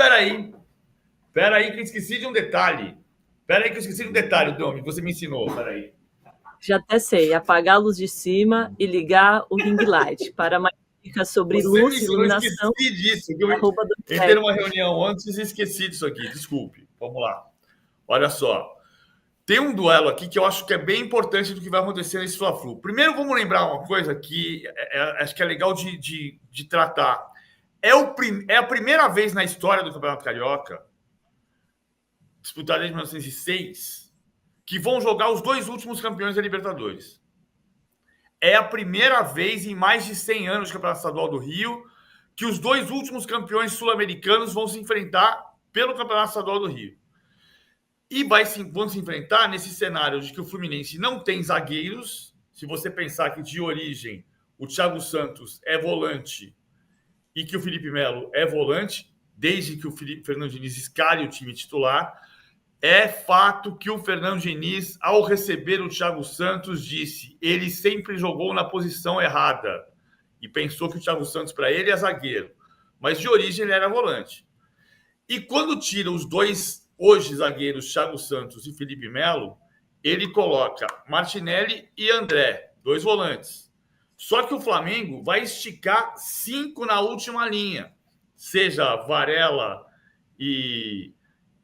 peraí. Peraí que eu esqueci de um detalhe. Domi, você me ensinou, peraí. Já até sei, apagar a luz de cima e ligar o ring light para mais dicas sobre luz e iluminação. Eu esqueci disso. Entrei numa reunião antes e esqueci disso aqui. Desculpe. Vamos lá. Olha só. Tem um duelo aqui que eu acho que é bem importante do que vai acontecer nesse Fla-Flu. Primeiro, vamos lembrar uma coisa que acho que é legal de tratar. É a primeira vez na história do Campeonato Carioca, disputado desde 1906, que vão jogar os dois últimos campeões da Libertadores. É a primeira vez em mais de 100 anos do Campeonato Estadual do Rio que os dois últimos campeões sul-americanos vão se enfrentar pelo Campeonato Estadual do Rio. E vão se enfrentar nesse cenário de que o Fluminense não tem zagueiros. Se você pensar que, de origem, o Thiago Santos é volante e que o Felipe Melo é volante, desde que o Fernando Diniz escale o time titular, é fato que o Fernando Diniz, ao receber o Thiago Santos, disse: ele sempre jogou na posição errada e pensou que o Thiago Santos, para ele, é zagueiro. Mas, de origem, ele era volante. E quando tira os dois, hoje, zagueiros, Thiago Santos e Felipe Melo, ele coloca Martinelli e André, dois volantes. Só que o Flamengo vai esticar 5 na última linha, seja Varela e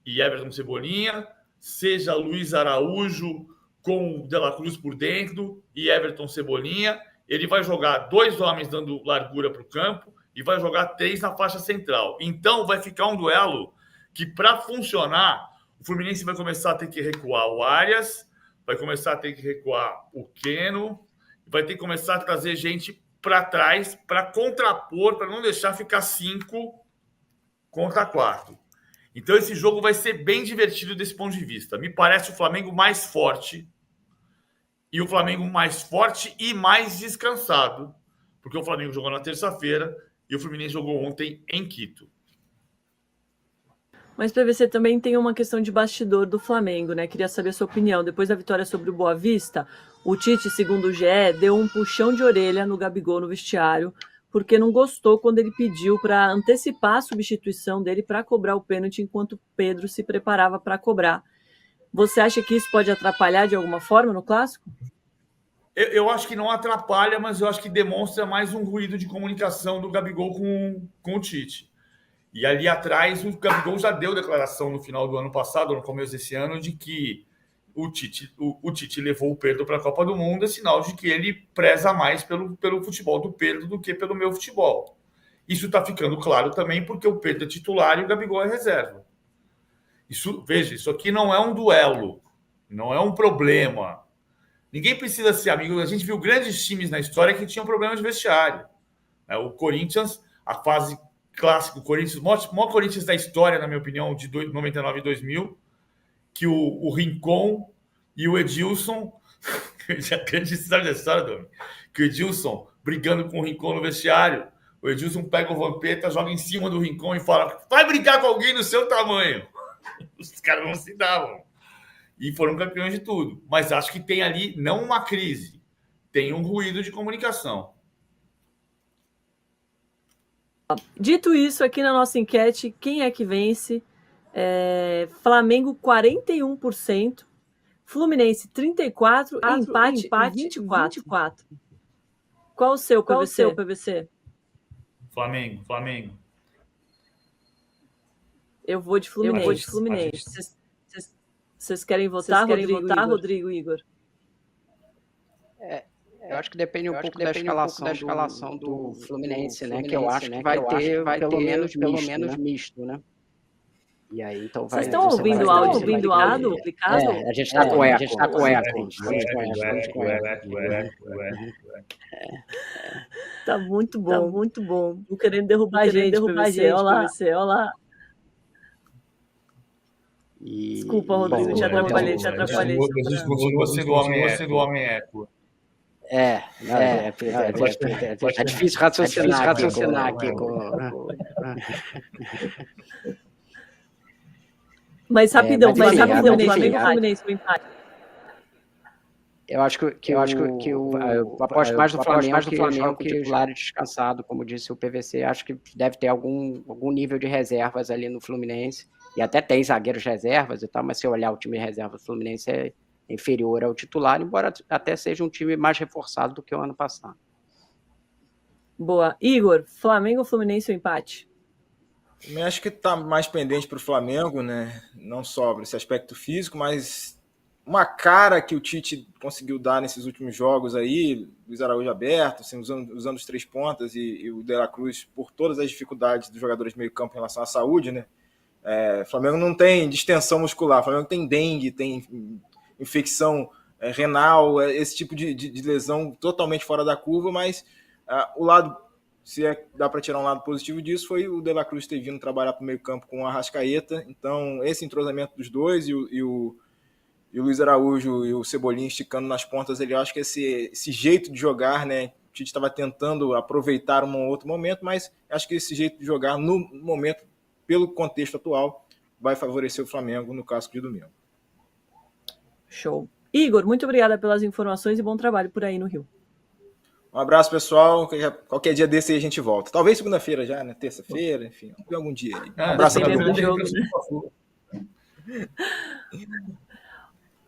Everton Cebolinha, seja Luiz Araújo com o De La Cruz por dentro e Everton Cebolinha. Ele vai jogar 2 homens dando largura para o campo e vai jogar 3 na faixa central. Então vai ficar um duelo que, para funcionar, o Fluminense vai começar a ter que recuar o Arias, vai começar a ter que recuar o Keno, vai ter que começar a trazer gente para trás para contrapor, para não deixar ficar 5 contra 4. Então esse jogo vai ser bem divertido desse ponto de vista. Me parece o Flamengo mais forte, e o Flamengo mais forte e mais descansado, porque o Flamengo jogou na terça-feira e o Fluminense jogou ontem em Quito. Mas, PVC, também tem uma questão de bastidor do Flamengo, né? Queria saber a sua opinião. Depois da vitória sobre o Boa Vista, o Tite, segundo o GE, deu um puxão de orelha no Gabigol no vestiário, porque não gostou quando ele pediu para antecipar a substituição dele para cobrar o pênalti enquanto o Pedro se preparava para cobrar. Você acha que isso pode atrapalhar de alguma forma no Clássico? Eu acho que não atrapalha, mas eu acho que demonstra mais um ruído de comunicação do Gabigol com o Tite. E ali atrás, o Gabigol já deu declaração no final do ano passado, no começo desse ano, de que o Tite levou o Pedro para a Copa do Mundo, é sinal de que ele preza mais pelo futebol do Pedro do que pelo meu futebol. Isso está ficando claro também porque o Pedro é titular e o Gabigol é reserva. Veja, isso aqui não é um duelo, não é um problema. Ninguém precisa ser amigo. A gente viu grandes times na história que tinham problema de vestiário. O Corinthians, a fase clássica, o Corinthians, o maior Corinthians da história, na minha opinião, de 99 e 2000, que o Rincon e o Edilson, já grande história da história, Domi, que o Edilson brigando com o Rincon no vestiário, o Edilson pega o Vampeta, joga em cima do Rincon e fala: vai brigar com alguém do seu tamanho. Os caras não se davam. E foram campeões de tudo. Mas acho que tem ali, não uma crise, tem um ruído de comunicação. Dito isso, aqui na nossa enquete, quem é que vence? Flamengo 41%, Fluminense 34%, empate 24%. Qual o seu, PVC? Flamengo. Eu vou de Fluminense. Vocês querem votar, Rodrigo, Igor? Eu acho que depende um pouco da escalação do Fluminense, né? Que eu acho que vai ter pelo menos misto, né? E aí, então Vocês estão ouvindo o áudio duplicado? A gente está com eco. Tá muito bom. Não querendo derrubar a gente, PVC, olha lá. Desculpa, Rodrigo, te atrapalhei. A gente continua sendo homem eco. É difícil raciocinar aqui. Mas rapidão, Flamengo Fluminense o empate. Eu aposto mais no Flamengo que titular descansado, como disse o PVC. Acho que deve ter algum nível de reservas ali no Fluminense. E até tem zagueiros reservas e tal, mas se olhar o time de reserva do Fluminense é inferior ao titular, embora até seja um time mais reforçado do que o ano passado. Boa. Igor, Flamengo ou Fluminense o empate? Eu acho que está mais pendente para o Flamengo, né? Não só esse aspecto físico, mas uma cara que o Tite conseguiu dar nesses últimos jogos aí, Luiz Araújo aberto, assim, usando os 3 pontas e o De La Cruz por todas as dificuldades dos jogadores de meio campo em relação à saúde, né? O Flamengo não tem distensão muscular, o Flamengo tem dengue, tem infecção renal, esse tipo de lesão totalmente fora da curva, mas o lado, se dá para tirar um lado positivo disso, foi o De La Cruz ter vindo trabalhar para o meio campo com o Arrascaeta. Então, esse entrosamento dos dois e o Luiz Araújo e o Cebolinha esticando nas pontas, eu acho que esse jeito de jogar, né? O Tite estava tentando aproveitar um outro momento, mas acho que esse jeito de jogar no momento, pelo contexto atual, vai favorecer o Flamengo no clássico de domingo. Show. Igor, muito obrigada pelas informações e bom trabalho por aí no Rio. Um abraço, pessoal. Qualquer dia desse aí a gente volta. Talvez segunda-feira já, né? Terça-feira, enfim. Algum dia aí. Um abraço a todo mundo.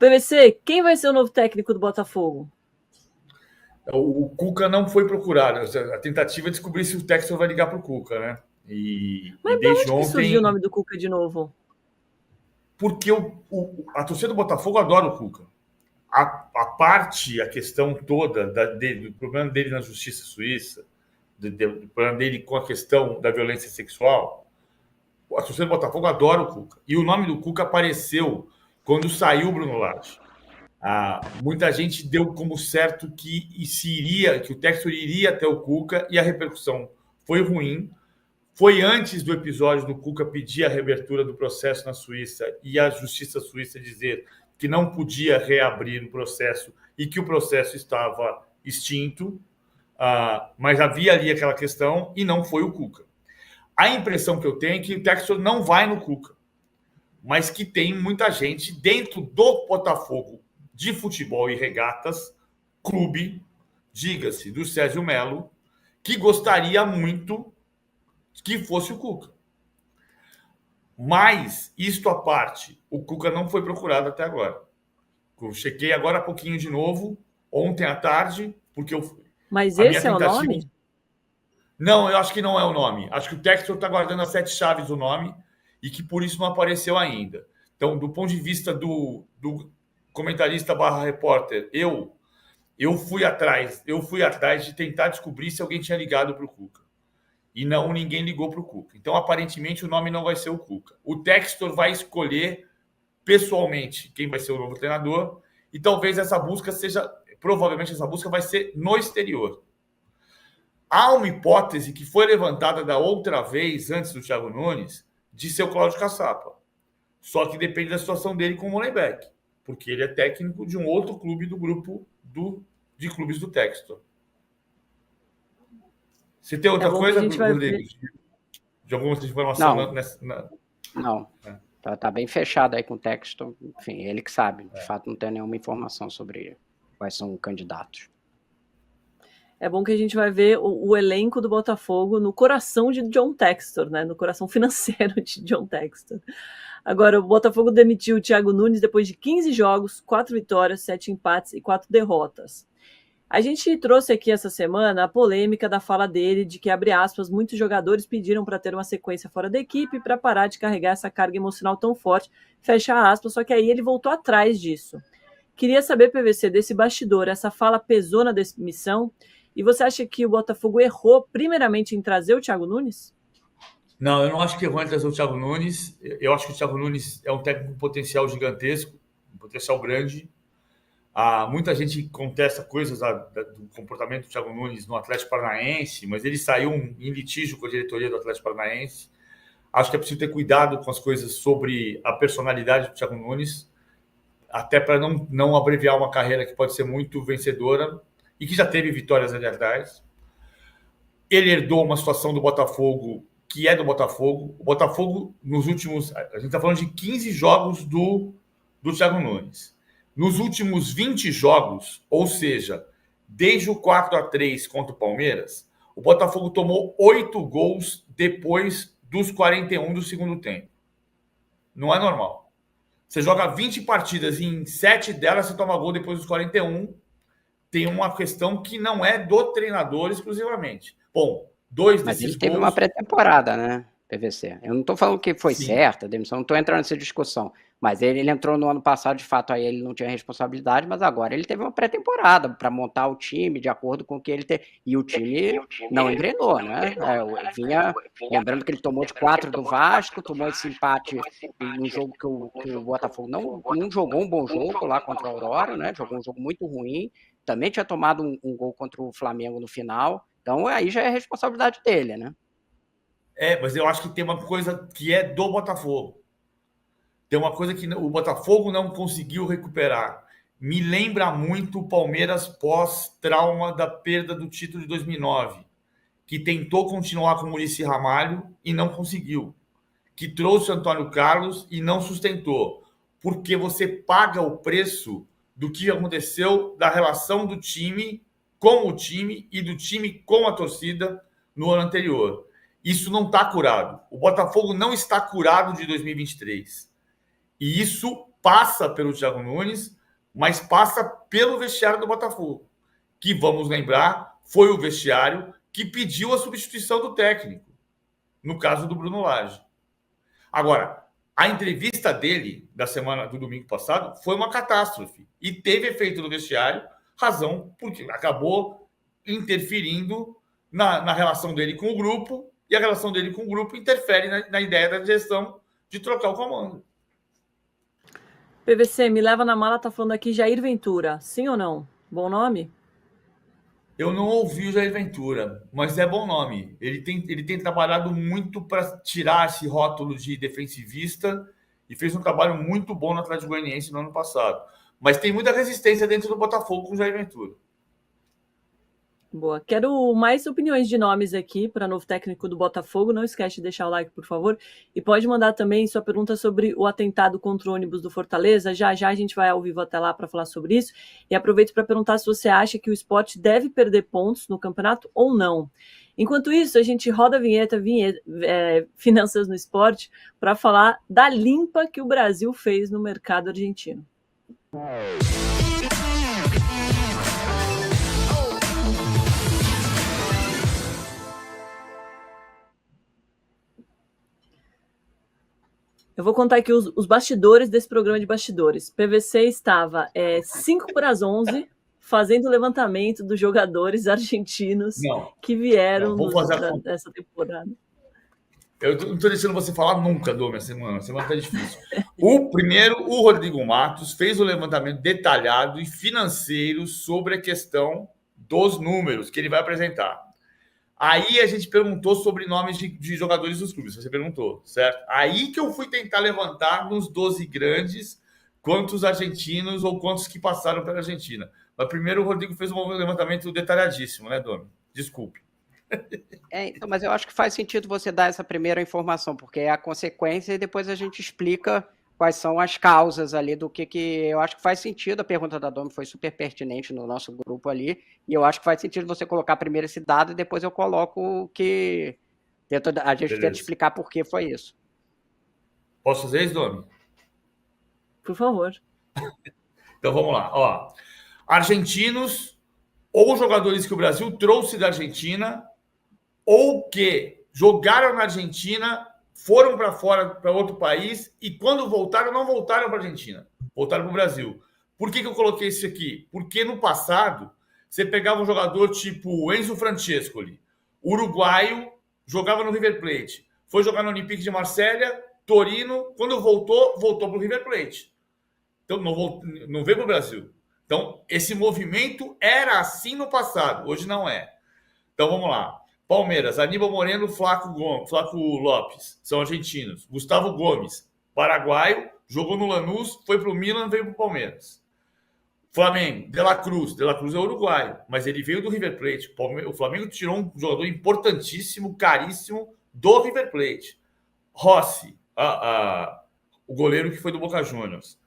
PVC, quem vai ser o novo técnico do Botafogo? O Cuca não foi procurado. A tentativa é descobrir se o Textor vai ligar para o Cuca, né? Mas desde ontem surgiu o nome do Cuca de novo? Porque a torcida do Botafogo adora o Cuca. A questão toda do problema dele na justiça suíça, do problema dele com a questão da violência sexual, a torcida do Botafogo adora o Cuca. E o nome do Cuca apareceu quando saiu o Bruno Lage. Muita gente deu como certo que o Textor iria até o Cuca e a repercussão foi ruim. Foi antes do episódio do Cuca pedir a reabertura do processo na Suíça e a justiça suíça dizer que não podia reabrir o processo e que o processo estava extinto, mas havia ali aquela questão e não foi o Cuca. A impressão que eu tenho é que o Textor não vai no Cuca, mas que tem muita gente dentro do Botafogo de futebol e regatas, clube, diga-se, do Sérgio Melo, que gostaria muito que fosse o Cuca. Mas, isto à parte, o Cuca não foi procurado até agora. Eu chequei agora há pouquinho de novo, ontem à tarde, porque eu... Mas esse é o nome? Não, eu acho que não é o nome. Acho que o Textor está guardando as 7 chaves do nome e que por isso não apareceu ainda. Então, do ponto de vista do comentarista / repórter, eu fui atrás de tentar descobrir se alguém tinha ligado para o Cuca. E ninguém ligou para o Cuca. Então, aparentemente, o nome não vai ser o Cuca. O Textor vai escolher pessoalmente quem vai ser o novo treinador e talvez provavelmente essa busca vai ser no exterior. Há uma hipótese que foi levantada da outra vez, antes do Thiago Nunes, de ser o Cláudio Caçapa. Só que depende da situação dele com o Molenbeek, porque ele é técnico de um outro clube do grupo de clubes do Textor. Você tem outra coisa, Rodrigo? De alguma informação? Não. Tá bem fechado aí com o Textor. Enfim, ele que sabe. De fato, não tem nenhuma informação sobre quais são os candidatos. É bom que a gente vai ver o elenco do Botafogo no coração de John Textor, né? No coração financeiro de John Textor. Agora, o Botafogo demitiu o Thiago Nunes depois de 15 jogos, 4 vitórias, 7 empates e 4 derrotas. A gente trouxe aqui essa semana a polêmica da fala dele de que, abre aspas, muitos jogadores pediram para ter uma sequência fora da equipe para parar de carregar essa carga emocional tão forte, fecha aspas, só que aí ele voltou atrás disso. Queria saber, PVC, desse bastidor, essa fala pesou na demissão? E você acha que o Botafogo errou primeiramente em trazer o Thiago Nunes? Não, eu não acho que errou em trazer o Thiago Nunes. Eu acho que o Thiago Nunes é um técnico com potencial gigantesco, um potencial grande. Muita gente contesta coisas do comportamento do Thiago Nunes no Atlético Paranaense, mas ele saiu em litígio com a diretoria do Atlético Paranaense. Acho que é preciso ter cuidado com as coisas sobre a personalidade do Thiago Nunes, até para não abreviar uma carreira que pode ser muito vencedora e que já teve vitórias ali atrás. Ele herdou uma situação do Botafogo que é do Botafogo. O Botafogo, nos últimos... A gente está falando de 15 jogos do Thiago Nunes. Nos últimos 20 jogos, ou seja, desde o 4-3 contra o Palmeiras, o Botafogo tomou 8 gols depois dos 41 do segundo tempo. Não é normal. Você joga 20 partidas e em 7 delas você toma gol depois dos 41. Tem uma questão que não é do treinador exclusivamente. Bom, 2 Mas desses ele teve gols... uma pré-temporada, né, PVC? Eu não estou falando que foi Sim. certa a demissão, não estou entrando nessa discussão. Mas ele entrou no ano passado, de fato, aí ele não tinha responsabilidade, mas agora ele teve uma pré-temporada para montar o time de acordo com o que ele teve. E o time não engrenou, né? Lembrando que ele tomou de 4 do Vasco, tomou esse empate num jogo que o Botafogo não jogou um bom jogo lá contra o Aurora, né? Jogou um jogo muito ruim. Também tinha tomado um gol contra o Flamengo no final. Então aí já é responsabilidade dele, né? Mas eu acho que tem uma coisa que é do Botafogo. Tem uma coisa que o Botafogo não conseguiu recuperar. Me lembra muito o Palmeiras pós-trauma da perda do título de 2009, que tentou continuar com o Muricy Ramalho e não conseguiu, que trouxe o Antônio Carlos e não sustentou, porque você paga o preço do que aconteceu da relação do time com o time e do time com a torcida no ano anterior. Isso não está curado. O Botafogo não está curado de 2023. E isso passa pelo Thiago Nunes, mas passa pelo vestiário do Botafogo, que, vamos lembrar, foi o vestiário que pediu a substituição do técnico, no caso do Bruno Lage. Agora, a entrevista dele da semana do domingo passado foi uma catástrofe e teve efeito no vestiário, razão porque acabou interferindo na relação dele com o grupo, e a relação dele com o grupo interfere na ideia da direção de trocar o comando. PVC, me leva na mala, tá falando aqui Jair Ventura. Sim ou não? Bom nome? Eu não ouvi o Jair Ventura, mas é bom nome. Ele tem trabalhado muito para tirar esse rótulo de defensivista e fez um trabalho muito bom no Atlético Goianiense no ano passado. Mas tem muita resistência dentro do Botafogo com o Jair Ventura. Boa. Quero mais opiniões de nomes aqui para novo técnico do Botafogo. Não esquece de deixar o like, por favor. E pode mandar também sua pergunta sobre o atentado contra o ônibus do Fortaleza. Já a gente vai ao vivo até lá para falar sobre isso. E aproveito para perguntar se você acha que o Sport deve perder pontos no campeonato ou não. Enquanto isso, a gente roda a vinheta Finanças no Esporte para falar da limpa que o Brasil fez no mercado argentino. Eu vou contar aqui os bastidores desse programa de bastidores. PVC estava 5-11 fazendo o levantamento dos jogadores argentinos que vieram dessa temporada. Eu não estou deixando você falar nunca, Dom, minha semana. A semana está difícil. O Rodrigo Matos fez o levantamento detalhado e financeiro sobre a questão dos números que ele vai apresentar. Aí a gente perguntou sobre nomes de jogadores dos clubes. Você perguntou, certo? Aí que eu fui tentar levantar nos 12 grandes quantos argentinos ou quantos que passaram pela Argentina. Mas primeiro o Rodrigo fez um levantamento detalhadíssimo, né, Domi? Desculpe. Então, mas eu acho que faz sentido você dar essa primeira informação, porque é a consequência e depois a gente explica quais são as causas ali do que eu acho que faz sentido. A pergunta da Domi foi super pertinente no nosso grupo ali, e eu acho que faz sentido você colocar primeiro esse dado e depois eu coloco o que a gente tenta explicar por que foi isso. Posso fazer isso, Domi? Por favor. Então vamos lá. Argentinos ou jogadores que o Brasil trouxe da Argentina ou que jogaram na Argentina, foram para fora, para outro país, e quando voltaram, não voltaram para a Argentina, voltaram para o Brasil. Por que eu coloquei isso aqui? Porque no passado, você pegava um jogador tipo Enzo Francescoli, uruguaio, jogava no River Plate, foi jogar no Olympique de Marselha, Torino, quando voltou para o River Plate. Então, não veio para o Brasil. Então, esse movimento era assim no passado, hoje não é. Então, vamos lá. Palmeiras, Aníbal Moreno, Flaco Lopes, são argentinos. Gustavo Gomes, paraguaio, jogou no Lanús, foi para o Milan, veio para o Palmeiras. Flamengo, De La Cruz é uruguaio, mas ele veio do River Plate. O Flamengo tirou um jogador importantíssimo, caríssimo, do River Plate. Rossi, o goleiro que foi do Boca Juniors.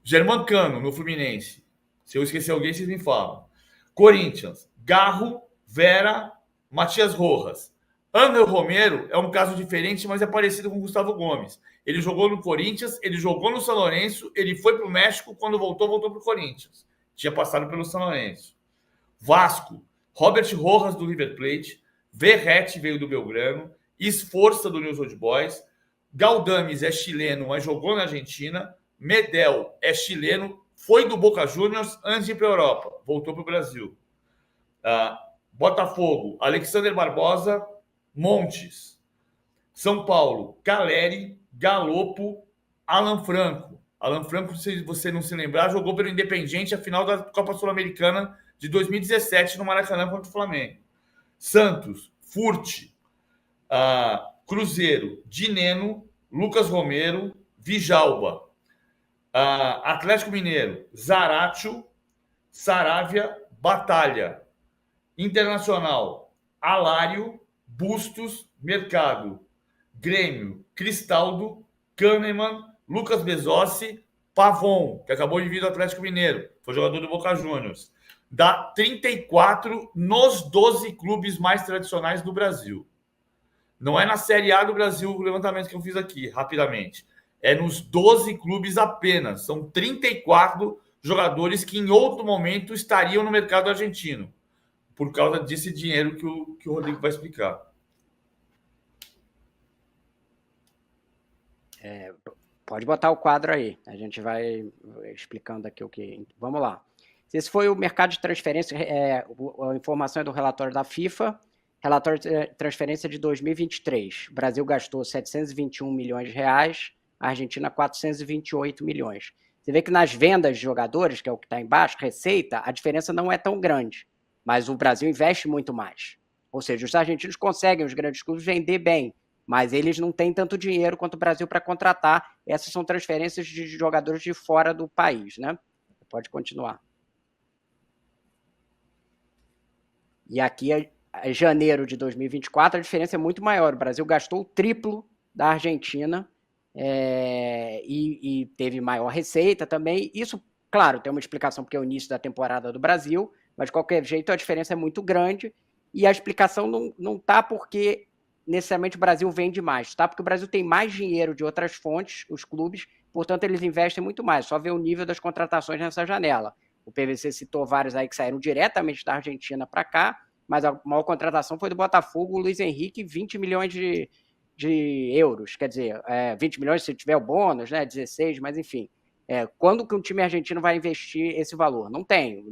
Germancano, no Fluminense. Se eu esquecer alguém, vocês me falam. Corinthians, Garro, Vera, Matias Rojas. Ángel Romero é um caso diferente, mas é parecido com o Gustavo Gomes. Ele jogou no Corinthians, ele jogou no São Lourenço, ele foi para o México, quando voltou para o Corinthians. Tinha passado pelo São Lourenço. Vasco, Robert Rojas, do River Plate. Verrete veio do Belgrano. Esforça, do News Old Boys. Galdames é chileno, mas jogou na Argentina. Medel é chileno, foi do Boca Juniors antes de ir para a Europa. Voltou para o Brasil. Botafogo, Alexander Barbosa, Montes. São Paulo, Caleri, Galopo, Alan Franco. Alan Franco, se você não se lembrar, jogou pelo Independiente a final da Copa Sul-Americana de 2017 no Maracanã contra o Flamengo. Santos, Furti. Cruzeiro, Dineno, Lucas Romero, Vijalba. Atlético Mineiro, Zaratio, Saravia, Batalha. Internacional, Alário, Bustos, Mercado. Grêmio, Cristaldo, Kahneman, Lucas Bezossi, Pavon, que acabou de vir do Atlético Mineiro, foi jogador do Boca Juniors. Dá 34 nos 12 clubes mais tradicionais do Brasil. Não é na Série A do Brasil o levantamento que eu fiz aqui, rapidamente. É nos 12 clubes apenas. São 34 jogadores que em outro momento estariam no mercado argentino, por causa desse dinheiro que o Rodrigo vai explicar. Pode botar o quadro aí. A gente vai explicando aqui o que... Vamos lá. Esse foi o mercado de transferência. A informação é do relatório da FIFA. Relatório de transferência de 2023. O Brasil gastou 721 milhões de reais, a Argentina 428 milhões. Você vê que nas vendas de jogadores, que é o que está embaixo, receita, a diferença não é tão grande. Mas o Brasil investe muito mais. Ou seja, os argentinos conseguem, os grandes clubes, vender bem, mas eles não têm tanto dinheiro quanto o Brasil para contratar. Essas são transferências de jogadores de fora do país, né? Pode continuar. E aqui, em janeiro de 2024, a diferença é muito maior. O Brasil gastou o triplo da Argentina e teve maior receita também. Isso, claro, tem uma explicação porque é o início da temporada do Brasil, mas de qualquer jeito a diferença é muito grande e a explicação não está porque necessariamente o Brasil vende mais, está porque o Brasil tem mais dinheiro de outras fontes, os clubes, portanto eles investem muito mais. Só ver o nível das contratações nessa janela. O PVC citou vários aí que saíram diretamente da Argentina para cá, mas a maior contratação foi do Botafogo, o Luiz Henrique, 20 milhões de euros, quer dizer, 20 milhões se tiver o bônus, né, 16, mas enfim. Quando que um time argentino vai investir esse valor? Não tem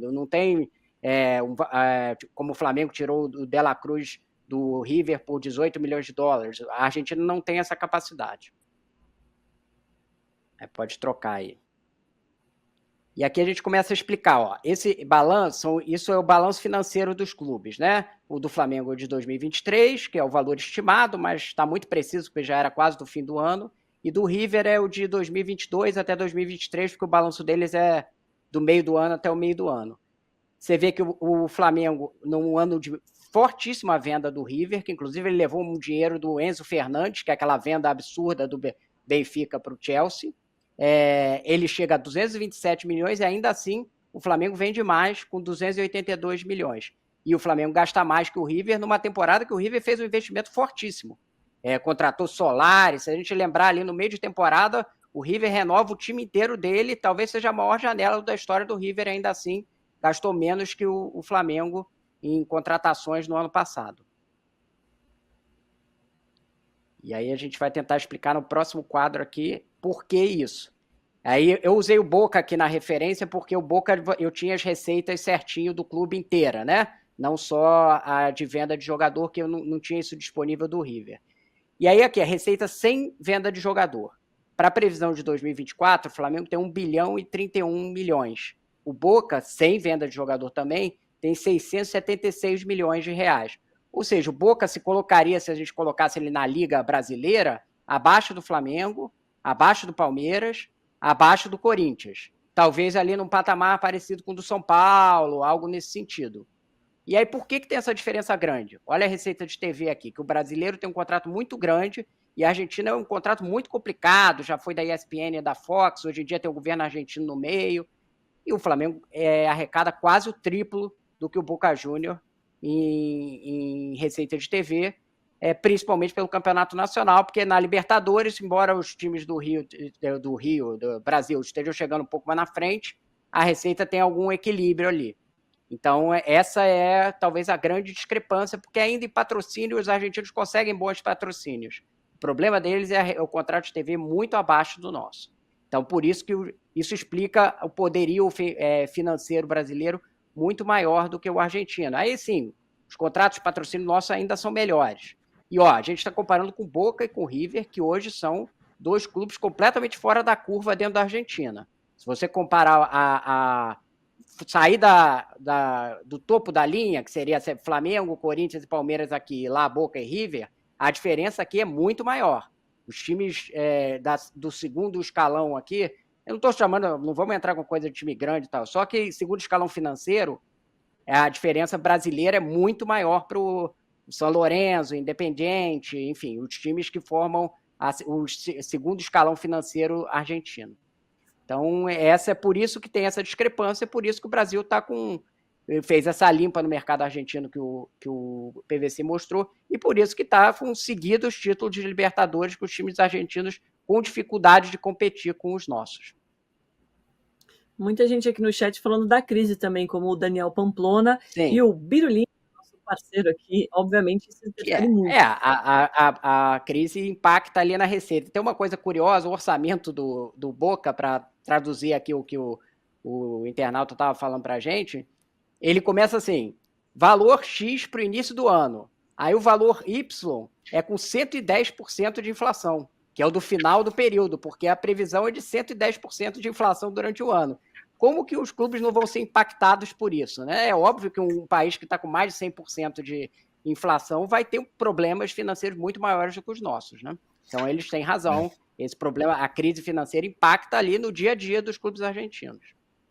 como o Flamengo tirou o De La Cruz do River por 18 milhões de dólares. A Argentina não tem essa capacidade. Pode trocar aí. E aqui a gente começa a explicar, ó, esse balanço, isso é o balanço financeiro dos clubes, né? O do Flamengo de 2023, que é o valor estimado, mas está muito preciso, porque já era quase do fim do ano, e do River é o de 2022 até 2023, porque o balanço deles é do meio do ano até o meio do ano. Você vê que o Flamengo, num ano de fortíssima venda do River, que inclusive ele levou um dinheiro do Enzo Fernandes, que é aquela venda absurda do Benfica para o Chelsea, ele chega a 227 milhões e ainda assim o Flamengo vende mais com 282 milhões. E o Flamengo gasta mais que o River numa temporada que o River fez um investimento fortíssimo. Contratou Solari, se a gente lembrar ali no meio de temporada, o River renova o time inteiro dele, talvez seja a maior janela da história do River, ainda assim gastou menos que o Flamengo em contratações no ano passado. E aí a gente vai tentar explicar no próximo quadro aqui por que isso. Aí eu usei o Boca aqui na referência porque o Boca eu tinha as receitas certinho do clube inteira, né? Não só a de venda de jogador, que eu não tinha isso disponível do River. E aí aqui a receita sem venda de jogador. Para a previsão de 2024, o Flamengo tem 1 bilhão e 31 milhões. O Boca, sem venda de jogador também, tem 676 milhões de reais. Ou seja, o Boca se colocaria, se a gente colocasse ele na Liga Brasileira, abaixo do Flamengo, abaixo do Palmeiras, abaixo do Corinthians. Talvez ali num patamar parecido com o do São Paulo, algo nesse sentido. E aí, por que tem essa diferença grande? Olha a receita de TV aqui, que o brasileiro tem um contrato muito grande e a Argentina é um contrato muito complicado, já foi da ESPN e da Fox, hoje em dia tem o governo argentino no meio, e o Flamengo arrecada quase o triplo do que o Boca Juniors em receita de TV, principalmente pelo Campeonato Nacional, porque na Libertadores, embora os times do Brasil estejam chegando um pouco mais na frente, a receita tem algum equilíbrio ali. Então, essa é talvez a grande discrepância, porque ainda em patrocínio os argentinos conseguem bons patrocínios. O problema deles é o contrato de TV muito abaixo do nosso. Então, por isso que isso explica o poderio financeiro brasileiro muito maior do que o argentino. Aí, sim, os contratos de patrocínio nossos ainda são melhores. E, a gente está comparando com Boca e com River, que hoje são dois clubes completamente fora da curva dentro da Argentina. Se você comparar sair do topo da linha, que seria Flamengo, Corinthians e Palmeiras aqui, lá Boca e River, a diferença aqui é muito maior. Os times do segundo escalão aqui, eu não estou chamando, não vamos entrar com coisa de time grande e tal, só que segundo escalão financeiro, a diferença brasileira é muito maior para o São Lourenço, Independiente, enfim, os times que formam o segundo escalão financeiro argentino. Então, é por isso que tem essa discrepância, é por isso que o Brasil fez essa limpa no mercado argentino que o PVC mostrou, e por isso que está conseguindo os títulos de Libertadores com os times argentinos com dificuldade de competir com os nossos. Muita gente aqui no chat falando da crise também, como o Daniel Pamplona. Sim. E o Birulim, nosso parceiro aqui, obviamente se interfere muito. A crise impacta ali na receita. Tem uma coisa curiosa, o orçamento do Boca, para traduzir aqui o que o internauta estava falando para a gente, ele começa assim, valor X para o início do ano. Aí o valor Y é com 110% de inflação, que é o do final do período, porque a previsão é de 110% de inflação durante o ano. Como que os clubes não vão ser impactados por isso, né? É óbvio que um país que está com mais de 100% de inflação vai ter problemas financeiros muito maiores do que os nossos, né? Então eles têm razão, esse problema, a crise financeira impacta ali no dia a dia dos clubes argentinos.